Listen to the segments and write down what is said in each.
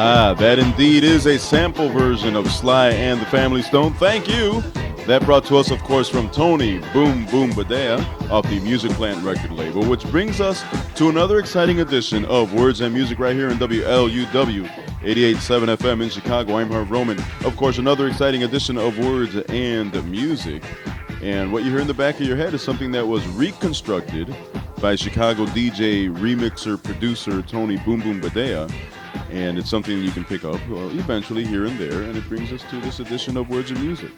Ah, that indeed is a sample version of Sly and the Family Stone. Thank you. That brought to us, of course, from Tony Boom Boom Badea off the Music Plant record label, which brings us to another exciting edition of Words and Music right here in WLUW 88.7 FM in Chicago. I'm Harv Roman. Of course, another exciting edition of Words and Music. And what you hear in the back of your head is something that was reconstructed by Chicago DJ, remixer, producer Tony Boom Boom Badea. And it's something you can pick up eventually here and there. And it brings us to this edition of Words and Music.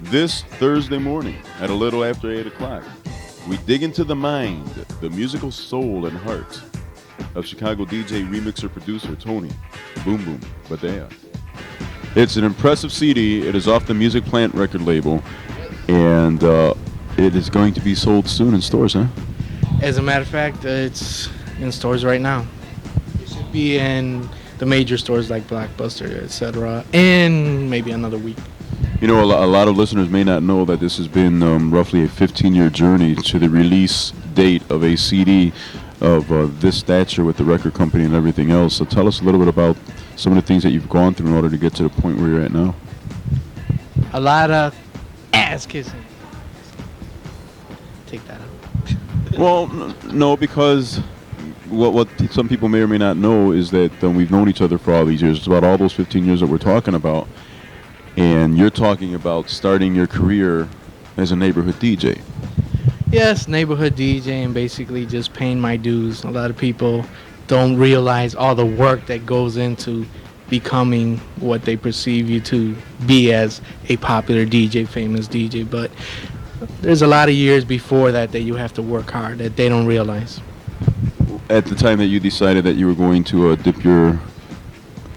This Thursday morning at a little after 8 o'clock, we dig into the mind, the musical soul and heart of Chicago DJ, remixer, producer Tony Boom Boom Badea. It's an impressive CD. It is off the Music Plant record label, and it is going to be sold soon in stores, huh? As a matter of fact, it's in stores right now. It should be in the major stores like Blockbuster, etc., in maybe another week. You know, a lot of listeners may not know that this has been roughly a 15-year journey to the release date of a CD of this stature with the record company and everything else. So tell us a little bit about some of the things that you've gone through in order to get to the point where you're at now. A lot of ass kissing. Take that out. Well, no, because what some people may or may not know is that we've known each other for all these years. It's about all those 15 years that we're talking about. And you're talking about starting your career as a neighborhood DJ. Yes, neighborhood DJ and basically just paying my dues. A lot of people don't realize all the work that goes into becoming what they perceive you to be as a popular DJ, famous DJ. But there's a lot of years before that you have to work hard that they don't realize. At the time that you decided that you were going to dip your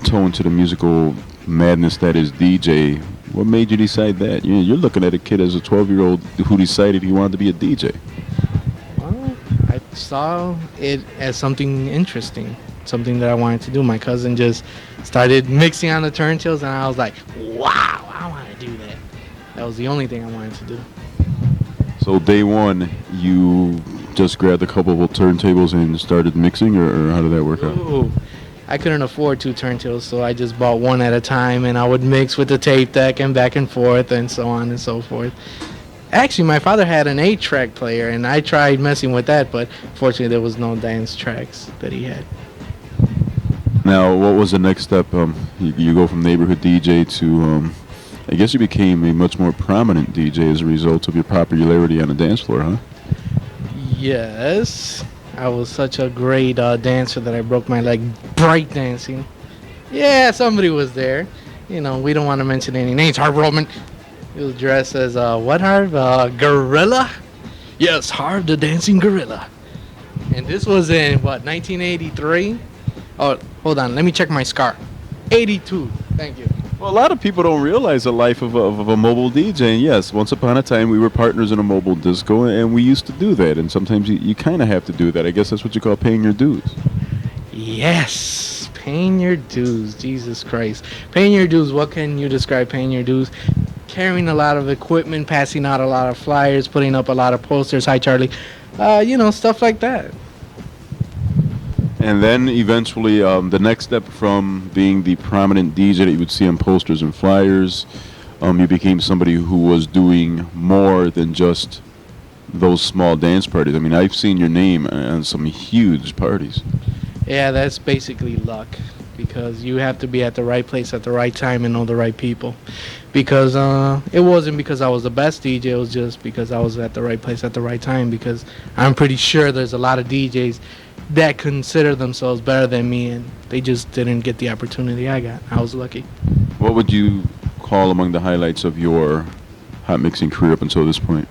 toe into the musical madness that is DJ, what made you decide that? You're looking at a kid as a 12-year-old who decided he wanted to be a DJ. Well, I saw it as something interesting, something that I wanted to do. My cousin just started mixing on the turntables, and I was like, wow, I want to do that. That was the only thing I wanted to do. So day one, you just grabbed a couple of turntables and started mixing, or how did that work out? Ooh. I couldn't afford 2 turntables, so I just bought one at a time, and I would mix with the tape deck and back and forth and so on and so forth. Actually, my father had an 8-track player, and I tried messing with that, but fortunately there was no dance tracks that he had. Now, what was the next step? You go from neighborhood DJ to, I guess you became a much more prominent DJ as a result of your popularity on the dance floor, huh? Yes. I was such a great dancer that I broke my leg break dancing. Yeah, somebody was there. You know, we don't want to mention any names. Harv Roman. He was dressed as what, Harv? Gorilla? Yes, Harv the Dancing Gorilla. And this was in, what, 1983? Oh, hold on. Let me check my scar. 82. Thank you. Well, a lot of people don't realize the life of a mobile DJ. And yes, once upon a time, we were partners in a mobile disco, and we used to do that. And sometimes you kind of have to do that. I guess that's what you call paying your dues. Yes, paying your dues. Jesus Christ. Paying your dues. What can you describe paying your dues? Carrying a lot of equipment, passing out a lot of flyers, putting up a lot of posters. Hi, Charlie. Stuff like that. And then eventually, the next step from being the prominent DJ that you would see on posters and flyers, you became somebody who was doing more than just those small dance parties. I mean, I've seen your name on some huge parties. Yeah, that's basically luck, because you have to be at the right place at the right time and know the right people. Because it wasn't because I was the best DJ, it was just because I was at the right place at the right time, because I'm pretty sure there's a lot of DJs that consider themselves better than me, and they just didn't get the opportunity I got. I was lucky. What would you call among the highlights of your hot mixing career up until this point?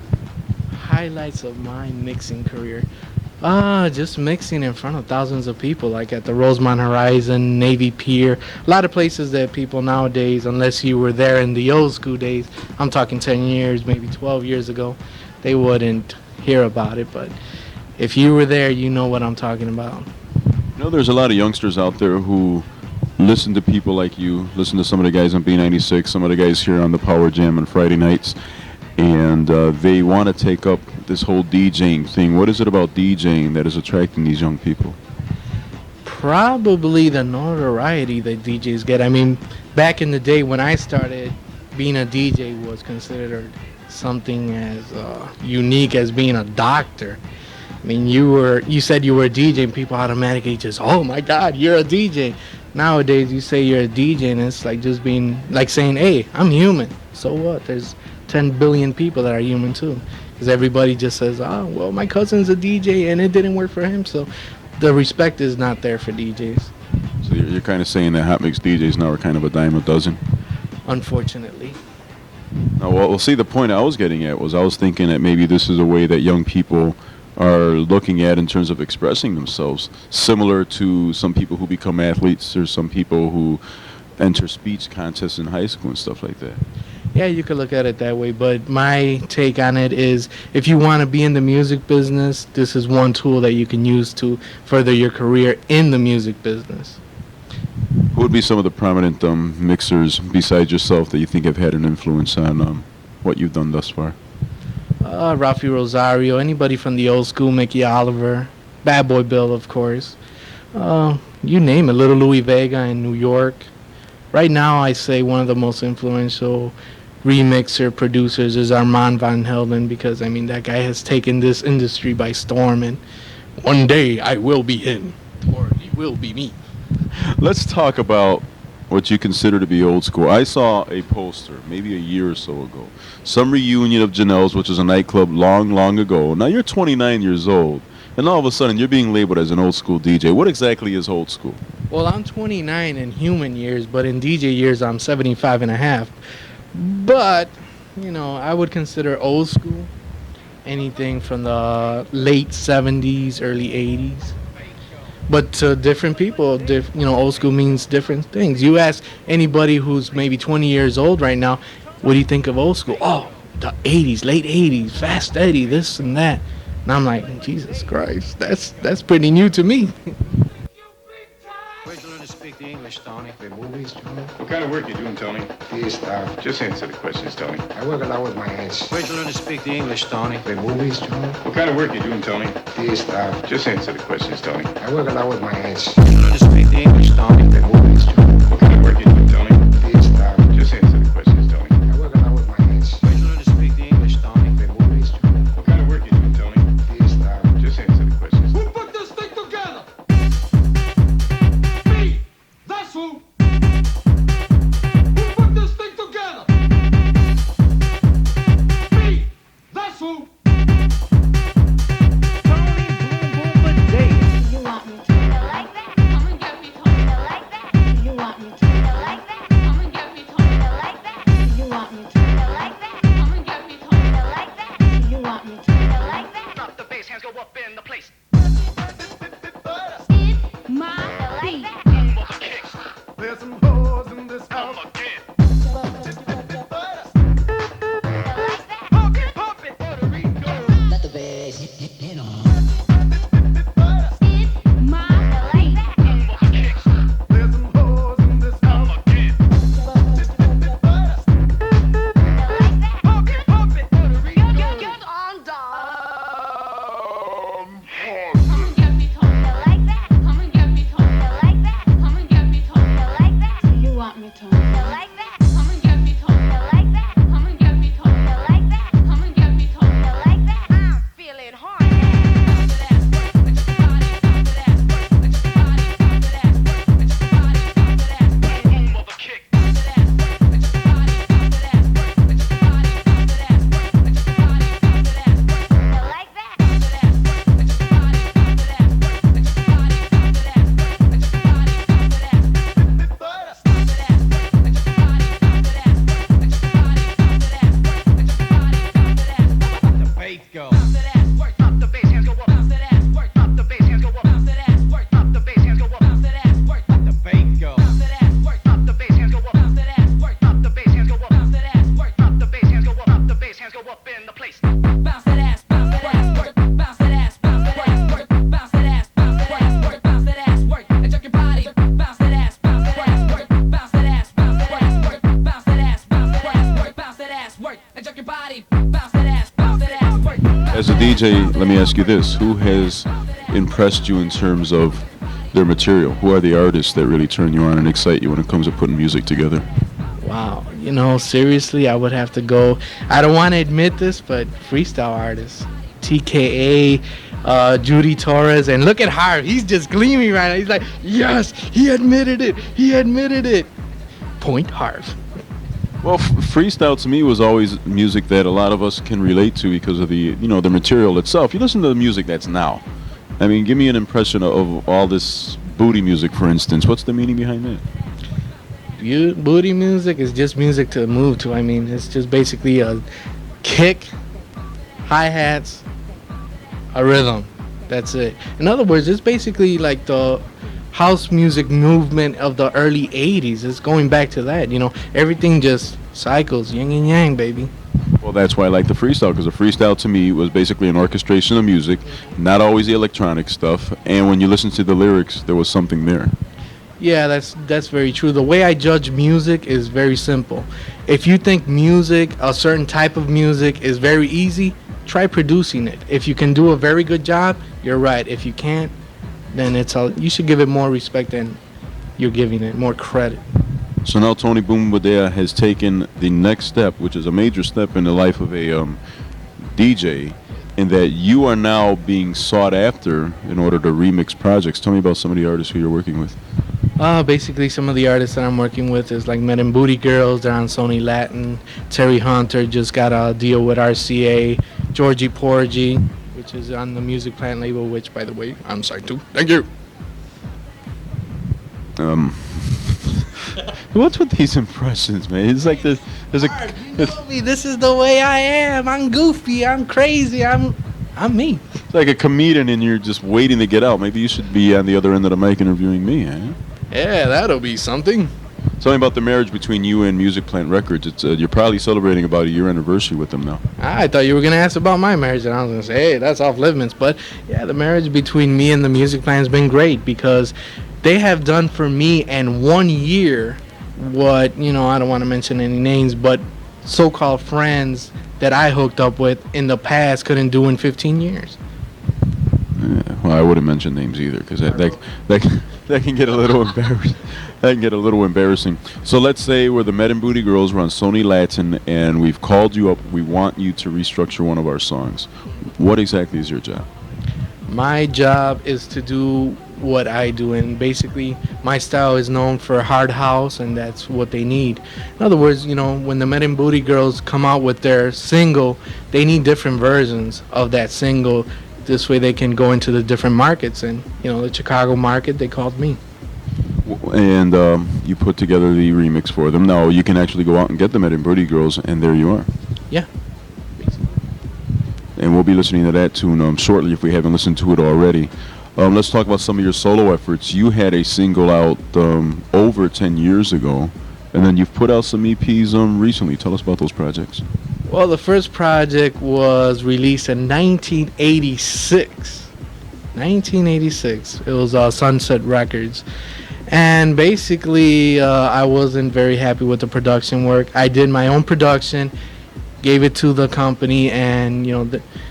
Highlights of my mixing career? Just mixing in front of thousands of people, like at the Rosemont Horizon, Navy Pier, a lot of places that people nowadays, unless you were there in the old school days, I'm talking 10 years, maybe 12 years ago, they wouldn't hear about it, but if you were there, you know what I'm talking about. You know, there's a lot of youngsters out there who listen to people like you, listen to some of the guys on B96, some of the guys here on the Power Jam on Friday nights, and they want to take up this whole DJing thing. What is it about DJing that is attracting these young people? Probably the notoriety that DJs get. I mean, back in the day when I started, being a DJ was considered something as unique as being a doctor. I mean, you said you were a DJ, and people automatically just, oh my God, you're a DJ. Nowadays, you say you're a DJ, and it's like just being like saying, hey, I'm human. So what? There's 10 billion people that are human too, because everybody just says, oh, well, my cousin's a DJ, and it didn't work for him. So the respect is not there for DJs. So you're kind of saying that hot mix DJs now are kind of a dime a dozen? Unfortunately. Well, see, the point I was getting at was I was thinking that maybe this is a way that young people are looking at in terms of expressing themselves, similar to some people who become athletes or some people who enter speech contests in high school and stuff like that. Yeah, you could look at it that way, but my take on it is if you want to be in the music business, this is one tool that you can use to further your career in the music business. Who would be some of the prominent mixers besides yourself that you think have had an influence on what you've done thus far? Rafi Rosario, anybody from the old school, Mickey Oliver, Bad Boy Bill, of course. You name it, Little Louis Vega in New York. Right now, I say one of the most influential remixer producers is Armand Van Helden, because, I mean, that guy has taken this industry by storm, and one day I will be him, or he will be me. Let's talk about what you consider to be old school. I saw a poster maybe a year or so ago, some reunion of Janelle's, which was a nightclub long, long ago. Now you're 29 years old, and all of a sudden you're being labeled as an old school DJ. What exactly is old school? Well, I'm 29 in human years, but in DJ years I'm 75 and a half. But, you know, I would consider old school anything from the late 70s, early 80s. But to different people, you know, old school means different things. You ask anybody who's maybe 20 years old right now, what do you think of old school? Oh, the 80s, late 80s, Fast Eddie, this and that. And I'm like, Jesus Christ, that's pretty new to me. Where'd you learn to speak the English, Tony? The movies, Tony? What kind of work you doing, Tony? This stuff. Just answer the questions, Tony. I work a lot with my hands. Where'd you learn to speak the English, Tony? The movies, Tony? What kind of work you doing, Tony? This stuff. Just answer the questions, Tony. I work a lot with my hands. Where'd you learn to speak the English, Tony? The movies, Tony? What kind of work you doing, Tony? This stuff. Just answer the questions, Tony. I work a lot with my hands. Where'd you learn to speak the English, Tony? The movies, Tony? What kind of work you doing, Tony? This stuff. Just answer the questions. Who put this thing together? Me. That's who. Who put this thing together? Me. That's who. You want me to like that? Come and get me to like that. You want me to like that? Come and get me to like that. You want me to like that? Come and get me to like that. You want me to like that? Drop the bass, hands go up in the place. It's my beat. Boom of the kicks. There's some hoes in this Come house. again. Pump it, Pump it. Puerto Rico. It's my beat. Boom of the kicks. There's some hoes in this house. Come again. Pump it. Puerto Rico. Get on down. Come and get me to like that. Come and get me to like that. Come and get me to like that. You want me to like that? Come and get me to like that. Come and get me to like that. Come and get me to like that. I'm feeling hard. Boom of the kick. Like that. The bass go. Drop the bass, hands go up. Drop the bass, hands go up. Drop the bass, hands go up. The bass go. Drop the bass, hands go up. Drop the bass, hands go up. Drop the bass, hands go up. Drop the bass, hands go up in the place. Bounce that ass, bounce that ass, work, bounce that ass, bounce that ass, work, bounce that ass, bounce that ass, work, bounce that ass, work, and jerk your body, bounce that ass, bounce that ass, work, bounce that ass, bounce that ass, work, bounce that ass, bounce that ass, work, bounce that ass, work, and jerk your body, bounce that ass, bounce that ass, work. As a DJ, let me ask you this. Who has impressed you in terms of their material? Who are the artists that really turn you on and excite you when it comes to putting music together? Wow, seriously, I would have to go. I don't want to admit this, but freestyle artists, TKA, Judy Torres, and look at Harv. He's just gleaming right now. He's like, yes, he admitted it. He admitted it. Point Harv. Well, freestyle to me was always music that a lot of us can relate to because of the the material itself. You listen to the music that's now. I mean, give me an impression of all this booty music, for instance. What's the meaning behind that? Booty music is just music to move to. I mean, it's just basically a kick, hi-hats, a rhythm. That's it. In other words, it's basically like the house music movement of the early 80s. It's going back to that. Everything just cycles, yin and yang, baby. Well, that's why I like the freestyle, because the freestyle to me was basically an orchestration of music, not always the electronic stuff. And when you listen to the lyrics, there was something there. Yeah, that's very true. The way I judge music is very simple. If you think music, a certain type of music, is very easy, try producing it. If you can do a very good job, you're right. If you can't, then you should give it more respect than you're giving it, more credit. So now Tony Boom Badea has taken the next step, which is a major step in the life of a DJ, in that you are now being sought after in order to remix projects. Tell me about some of the artists who you're working with. Basically, some of the artists that I'm working with is like Men and Booty Girls. They're on Sony Latin. Terry Hunter just got a deal with RCA. Georgie Porgy, which is on the Music Plant label, which, by the way, I'm signed to. Thank you. What's with these impressions, man? It's like there's a. You know me. This is the way I am. I'm goofy. I'm crazy. I'm me. It's like a comedian, and you're just waiting to get out. Maybe you should be on the other end of the mic interviewing me, eh? Yeah, that'll be something. Tell me about the marriage between you and Music Plant Records. It's you're probably celebrating about a year anniversary with them now. I thought you were going to ask about my marriage, and I was going to say, hey, that's off limits. But, yeah, the marriage between me and the Music Plant has been great because they have done for me in 1 year what, I don't want to mention any names, but so-called friends that I hooked up with in the past couldn't do in 15 years. Yeah, well, I wouldn't mention names either because that can get a little embarrassing. That can get a little embarrassing. So let's say we're the Med and Booty Girls. We're on Sony Latin, and we've called you up. We want you to restructure one of our songs. What exactly is your job? My job is to do what I do, and basically my style is known for hard house, and that's what they need. In other words, when the Men and Booty Girls come out with their single, they need different versions of that single. This way they can go into the different markets, and the Chicago market, they called me. And you put together the remix for them. Now you can actually go out and get the Med and Booty Girls, and there you are. Yeah. And we'll be listening to that tune shortly if we haven't listened to it already. Let's talk about some of your solo efforts. You had a single out over 10 years ago, and then you've put out some EPs recently. Tell us about those projects. Well, the first project was released in 1986. 1986. It was Sunset Records. And basically, I wasn't very happy with the production work. I did my own production, gave it to the company, and,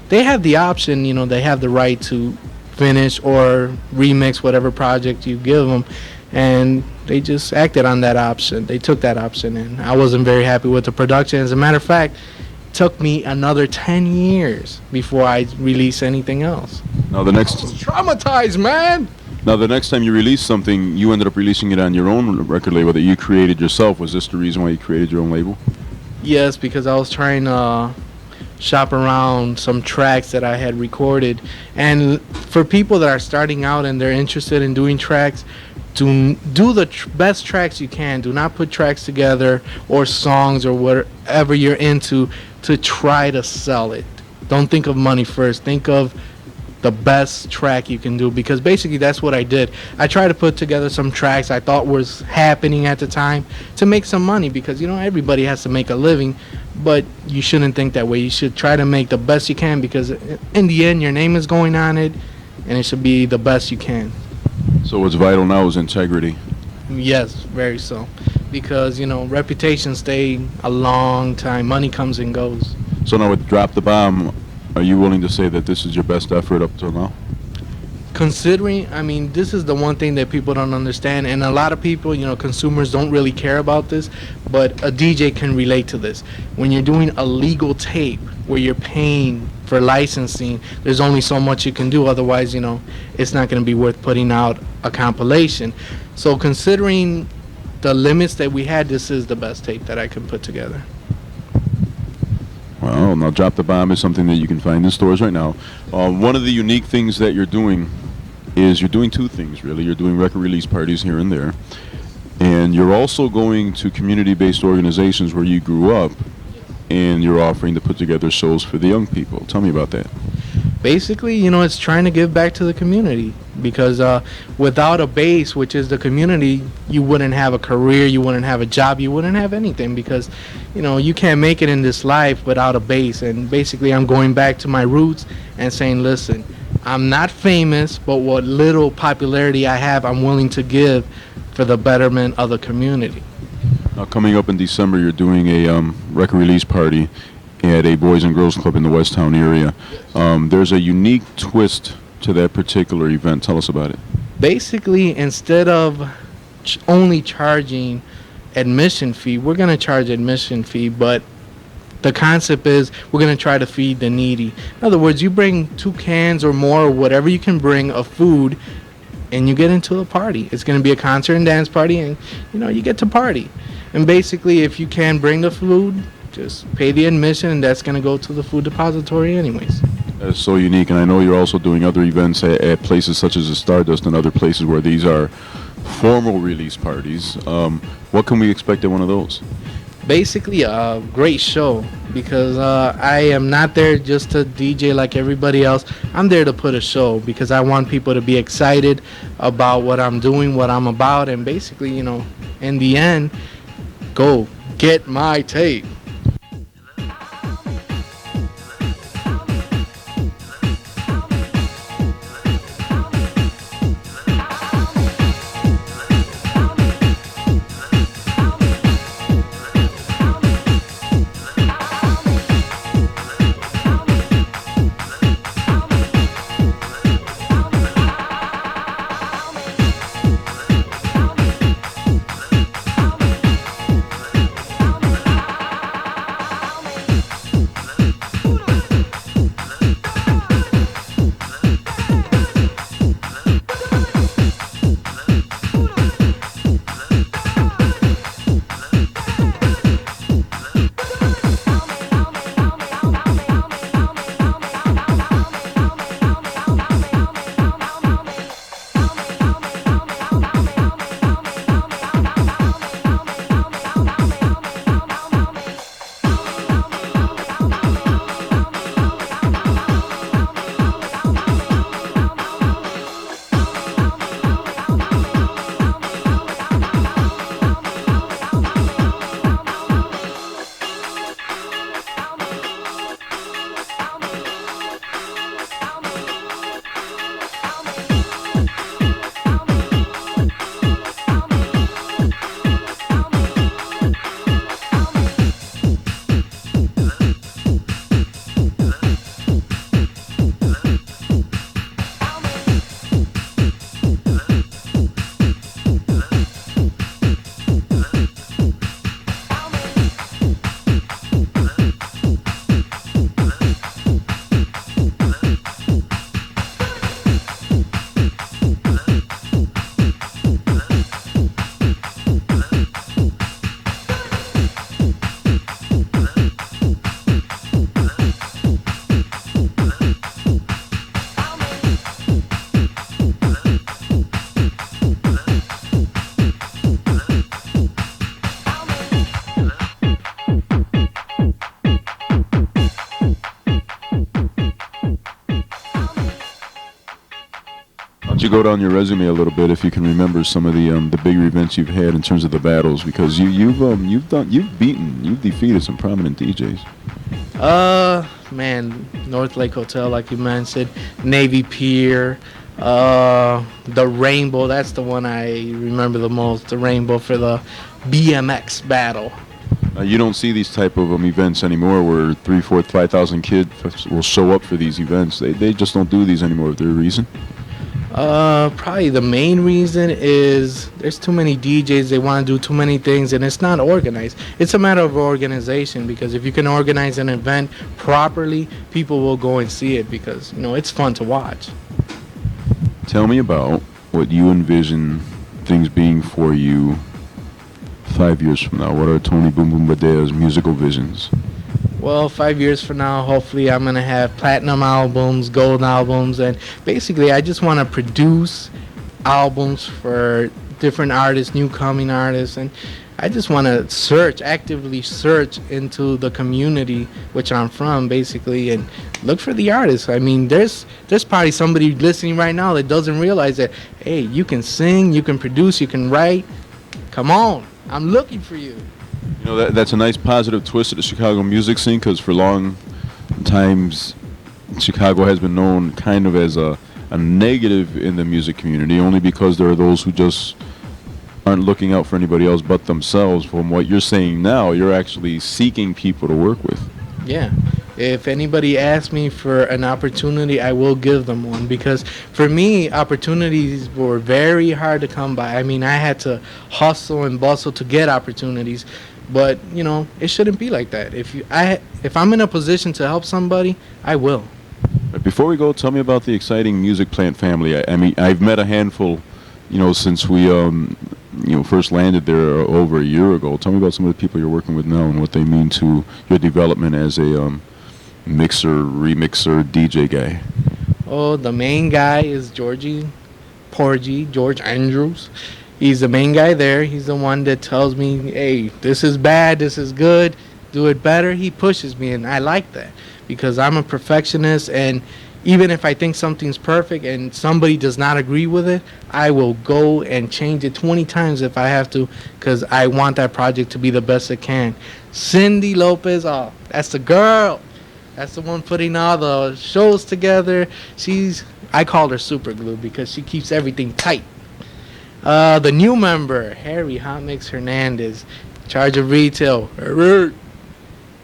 they have the option, they have the right to finish or remix whatever project you give them. And they just acted on that option. They took that option, and I wasn't very happy with the production. As a matter of fact, it took me another 10 years before I released anything else. Now the next Traumatized, man. Now the next time you released something, you ended up releasing it on your own record label that you created yourself. Was this the reason why you created your own label? Yes, because I was trying to shop around some tracks that I had recorded. And for people that are starting out and they're interested in doing tracks, do the best tracks you can. Do not put tracks together or songs or whatever you're into to try to sell it. Don't think of money first. Think of the best track you can do, because basically that's what I did. I tried to put together some tracks I thought was happening at the time to make some money, because everybody has to make a living, but you shouldn't think that way. You should try to make the best you can, because in the end your name is going on it, and it should be the best you can. So what's vital now is integrity. Yes, very so, because reputation stay a long time. Money comes and goes. So now with Drop the Bomb, are you willing to say that this is your best effort up till now? considering, I mean, this is the one thing that people don't understand, and a lot of people, consumers don't really care about this, but a DJ can relate to this. When you're doing a legal tape where you're paying for licensing, there's only so much you can do. Otherwise, it's not going to be worth putting out a compilation. So considering the limits that we had, this is the best tape that I can put together. Well, now Drop the Bomb is something that you can find in stores right now. One of the unique things that you're doing is you're doing two things, really. You're doing record release parties here and there, and you're also going to community-based organizations where you grew up, and you're offering to put together shows for the young people. Tell me about that. Basically, it's trying to give back to the community, because without a base, which is the community, you wouldn't have a career, you wouldn't have a job, you wouldn't have anything, because you can't make it in this life without a base. And basically, I'm going back to my roots and saying, listen, I'm not famous, but what little popularity I have, I'm willing to give for the betterment of the community. Now, coming up in December, you're doing a record release party at a Boys and Girls Club in the West Town area. There's a unique twist to that particular event. Tell us about it. Basically, instead of only charging admission fee, we're going to charge admission fee, but the concept is we're going to try to feed the needy. In other words, you bring 2 cans or more, or whatever you can bring of food, and you get into a party. It's going to be a concert and dance party, and you get to party. And basically, if you can bring the food, just pay the admission, and that's going to go to the food depository anyways. That's so unique, and I know you're also doing other events at places such as the Stardust and other places where these are formal release parties. What can we expect at one of those? Basically, a great show, because I am not there just to DJ like everybody else. I'm there to put a show, because I want people to be excited about what I'm doing, what I'm about, and basically, in the end, go get my tape. You go down your resume a little bit if you can remember some of the bigger events you've had in terms of the battles, because you've defeated some prominent DJs. Man, North Lake Hotel, like you mentioned, Navy Pier, the Rainbow. That's the one I remember the most. The Rainbow for the BMX battle. You don't see these type of events anymore, where 3,000, 4,000, 5,000 kids will show up for these events. They just don't do these anymore. Is there a reason? Probably the main reason is there's too many DJs. They want to do too many things, and it's not organized. It's a matter of organization because if you can organize an event properly, people will go and see it because it's fun to watch. Tell me about what you envision things being for you 5 years from now. What are Tony Boom Boom Badea's musical visions? Well, 5 years from now, hopefully, I'm gonna have platinum albums, gold albums, and basically, I just want to produce albums for different artists, new coming artists, and I just want to actively search into the community which I'm from, basically, and look for the artists. I mean, there's probably somebody listening right now that doesn't realize that, hey, you can sing, you can produce, you can write. Come on, I'm looking for you. That's a nice positive twist of the Chicago music scene because for long times Chicago has been known kind of as a negative in the music community only because there are those who just aren't looking out for anybody else but themselves. From what you're saying now, you're actually seeking people to work with. Yeah. If anybody asks me for an opportunity, I will give them one because for me, opportunities were very hard to come by. I mean, I had to hustle and bustle to get opportunities, but it shouldn't be like that. If I'm in a position to help somebody, I will. But before we go, tell me about the exciting Music Plant family. I mean, I've met a handful, since we first landed there over a year ago. Tell me about some of the people you're working with now and what they mean to your development as a mixer, remixer, DJ guy. Oh, the main guy is George Andrews. He's the main guy there. He's the one that tells me, hey, this is bad, this is good, do it better. He pushes me, and I like that because I'm a perfectionist, and even if I think something's perfect and somebody does not agree with it, I will go and change it 20 times if I have to because I want that project to be the best it can. Cindy Lopez, oh, that's the girl. That's the one putting all the shows together. I call her super glue because she keeps everything tight. The new member, Harry Hot Mix Hernandez, in charge of retail.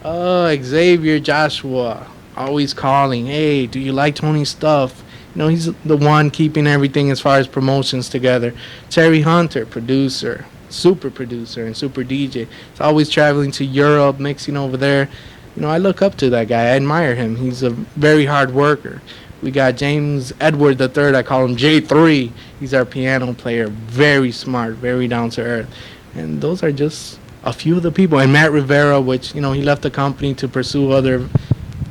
Xavier Joshua, always calling. Hey, do you like Tony's stuff? He's the one keeping everything as far as promotions together. Terry Hunter, producer, super producer, and super DJ. He's always traveling to Europe, mixing over there. I look up to that guy. I admire him. He's a very hard worker. We got James Edward III. I call him J3. He's our piano player. Very smart, very down to earth. And those are just a few of the people. And Matt Rivera, which, he left the company to pursue other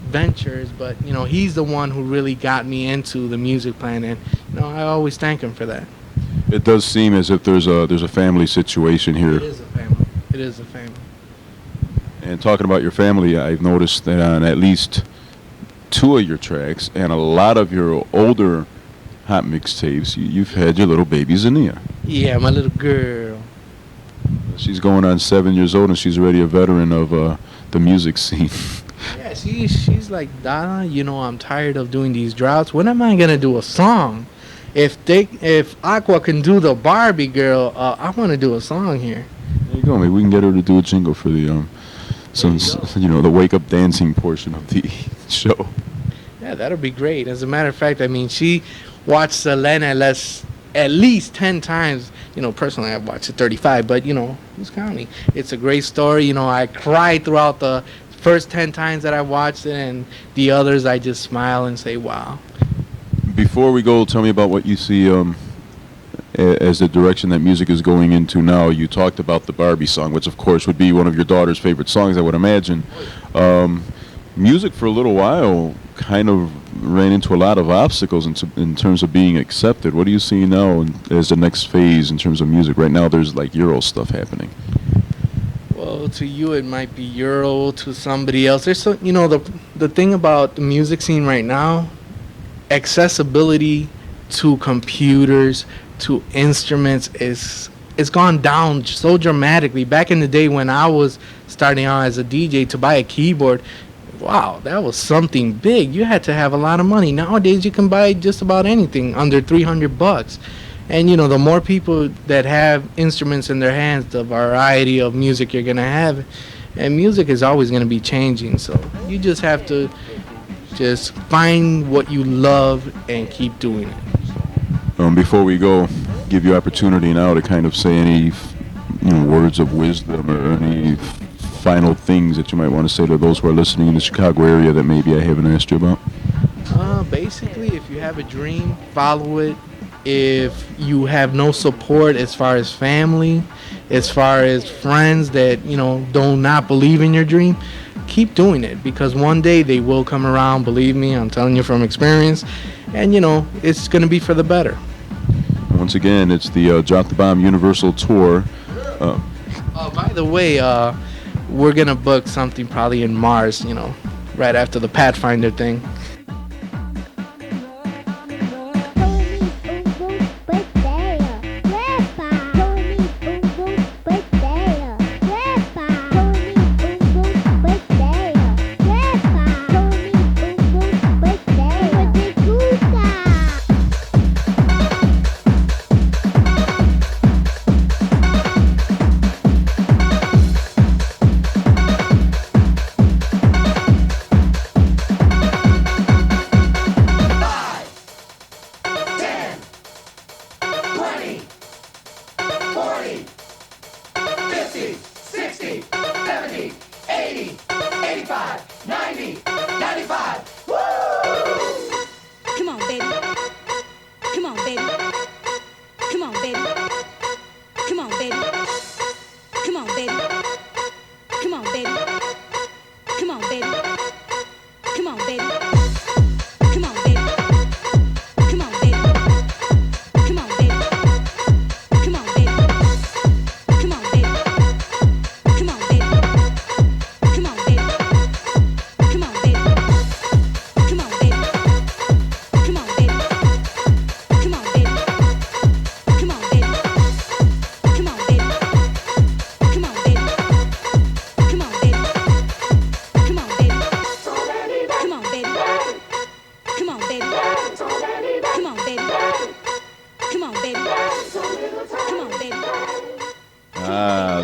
ventures. But, he's the one who really got me into the music plan. And, I always thank him for that. It does seem as if there's a family situation here. It is a family. It is a family. And talking about your family, I've noticed that on at least 2 of your tracks and a lot of your older hot mix tapes, you've had your little baby Zania. Yeah, my little girl. She's going on 7 years old and she's already a veteran of the music scene. Yeah, she's like, Donna, I'm tired of doing these droughts. When am I gonna do a song? If Aqua can do the Barbie girl, I want to do a song here. There you go. Maybe we can get her to do a jingle for the the wake up dancing portion of the show. Yeah, that'll be great. As a matter of fact, I mean, she watched Selena at least 10 times. Personally, I've watched it 35, but, who's counting? It's a great story. I cried throughout the first 10 times that I watched it, and the others I just smile and say, wow. Before we go, tell me about what you see as the direction that music is going into now. You talked about the Barbie song, which of course would be one of your daughter's favorite songs, I would imagine. Music for a little while kind of ran into a lot of obstacles in terms of being accepted. What do you see now as the next phase in terms of music? Right now there's like Euro stuff happening. Well, to you it might be Euro, to somebody else. There's the thing about the music scene right now, accessibility to computers, to instruments is gone down so dramatically. Back in the day when I was starting out as a DJ, to buy a keyboard, wow, that was something big. You had to have a lot of money. Nowadays you can buy just about anything under $300. And the more people that have instruments in their hands, the variety of music you're gonna have. And music is always gonna be changing, so you just have to just find what you love and keep doing it. Before we go, give you opportunity now to kind of say any, words of wisdom or any final things that you might want to say to those who are listening in the Chicago area that maybe I haven't asked you about. Basically, if you have a dream, follow it. If you have no support as far as family, as far as friends that, do not believe in your dream, keep doing it because one day they will come around. Believe me, I'm telling you from experience. And, it's going to be for the better. Once again, it's the Drop the Bomb Universal Tour. By the way, we're going to book something probably in Mars, right after the Pathfinder thing.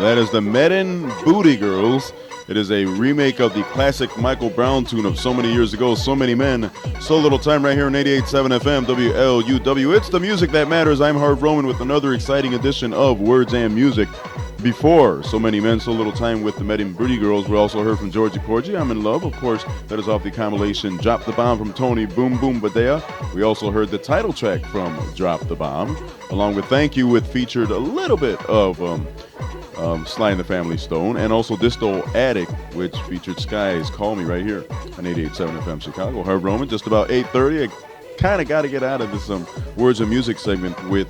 That is the Medin Booty Girls. It is a remake of the classic Michael Brown tune of so many years ago, So Many Men, So Little Time, right here on 88.7 FM, WLUW. It's the music that matters. I'm Harv Roman with another exciting edition of Words and Music. Before So Many Men, So Little Time with the Medin Booty Girls, we also heard from Georgie Porgy, I'm in Love. Of course, that is off the compilation Drop the Bomb from Tony Boom Boom Badea. We also heard the title track from Drop the Bomb, along with Thank You, which featured a little bit of Sly and the Family Stone, and also Disto Attic, which featured Skies Call Me right here on 88.7 FM Chicago. Harv Roman, just about 8:30. I kind of got to get out of this Words of Music segment with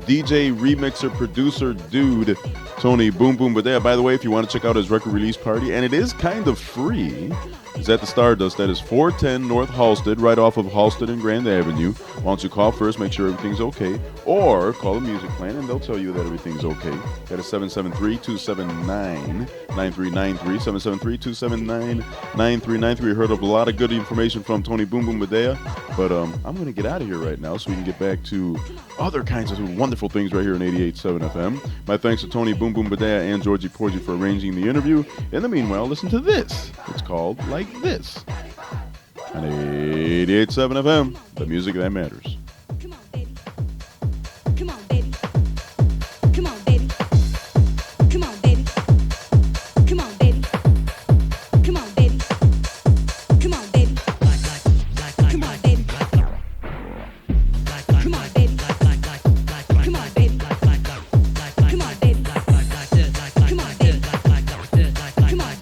DJ, remixer, producer, dude, Tony Boom Boom Badea. By the way, if you want to check out his record release party, and it is kind of free, it's at the Stardust. That is 410 North Halsted, right off of Halsted and Grand Avenue. Why don't you call first, make sure everything's okay, or call the music plan and they'll tell you that everything's okay. That is 773-279-9393, 773-279-9393. We heard of a lot of good information from Tony Boom Boom Badea, but I'm going to get out of here right now so we can get back to other kinds of wonderful things right here on 88.7 FM. My thanks to Tony Boom Boom Badea and Georgie Porgy for arranging the interview. In the meanwhile, listen to this. It's called Like This on 88.7 FM, the music that matters. Come on, baby. Come on, baby. Come on, baby. Come on, baby. Come on, baby. Come on, baby. Come on, baby. Come on, baby. Come on, baby. Come on, baby. Come on, baby. Come on, baby. Come on, baby. Come on, baby. Come on, baby.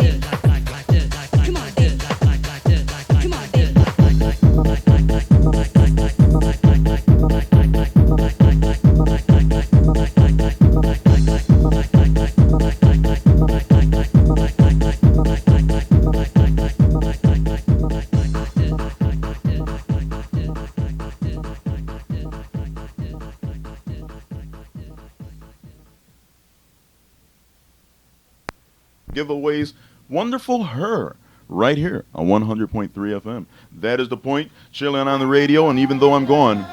Giveaways, wonderful her right here on 100.3 FM. That is the point. Chilling on the radio, and even though I'm gone,